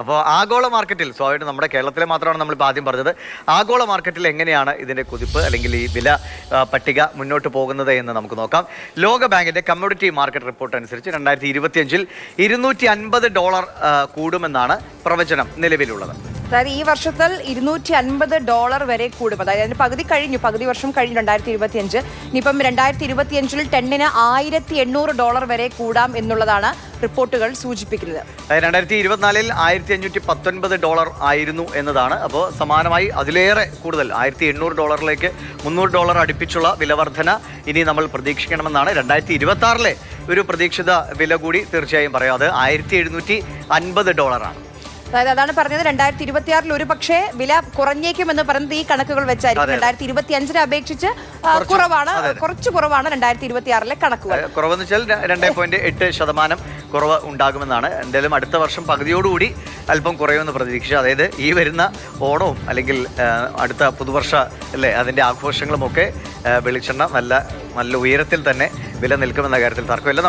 അപ്പോൾ ആഗോള മാർക്കറ്റിൽ സ്വാഭാവികമായിട്ടും നമ്മുടെ കേരളത്തിലെ മാത്രമാണ് നമ്മളിപ്പോൾ ആദ്യം പറഞ്ഞത്. ആഗോള മാർക്കറ്റിൽ എങ്ങനെയാണ് ഇതിൻ്റെ കുതിപ്പ് അല്ലെങ്കിൽ ഈ വില പട്ടിക മുന്നോട്ട് പോകുന്നത് എന്ന് നമുക്ക് നോക്കാം. ലോക ബാങ്കിൻ്റെ കമ്മോഡിറ്റി മാർക്കറ്റ് റിപ്പോർട്ട് അനുസരിച്ച് 2025-ൽ $250 കൂടുമെന്നാണ് പ്രവചനം നിലവിലുള്ളത്. അതായത് ഈ വർഷത്തിൽ $250 വരെ കൂടും. അതായത് അതിന് പകുതി വർഷം കഴിഞ്ഞു 2025. ഇനിയിപ്പം 2025-ൽ ടണ്ണിന് $1800 വരെ കൂടാം എന്നുള്ളതാണ് റിപ്പോർട്ടുകൾ സൂചിപ്പിക്കുന്നത്. 2024-ൽ $1519 ആയിരുന്നു എന്നതാണ്. അപ്പോൾ സമാനമായി അതിലേറെ കൂടുതൽ $1800 $300 അടുപ്പിച്ചുള്ള വിലവർധന ഇനി നമ്മൾ പ്രതീക്ഷിക്കണമെന്നാണ്. 2026-ലെ ഒരു പ്രതീക്ഷിത വില കൂടി തീർച്ചയായും പറയാം. അത് $1750 ആണ്. അതായത് അതാണ് പറഞ്ഞത് 2026-ൽ ഒരു പക്ഷേ വില കുറഞ്ഞേക്കുമെന്ന് പറയുന്നത് ഈ കണക്കുകൾ വെച്ചായിരിക്കും. 2025-നെ അപേക്ഷിച്ച് കുറച്ച് കുറവാണ് 2026-ലെ കണക്കുകൾ. കുറവെന്ന് വെച്ചാൽ 2.8% കുറവ് ഉണ്ടാകുമെന്നാണ്. എന്തായാലും അടുത്ത വർഷം പകുതിയോടുകൂടി അല്പം കുറയുമെന്ന് പ്രതീക്ഷിച്ചു. അതായത് ഈ വരുന്ന ഓണവും അല്ലെങ്കിൽ അടുത്ത പുതുവർഷ അല്ലേ അതിൻ്റെ ആഘോഷങ്ങളുമൊക്കെ വെളിച്ചെണ്ണ നല്ല ഉയരത്തിൽ തന്നെ വില നിൽക്കുമെന്ന കാര്യത്തിൽ തർക്കമില്ല.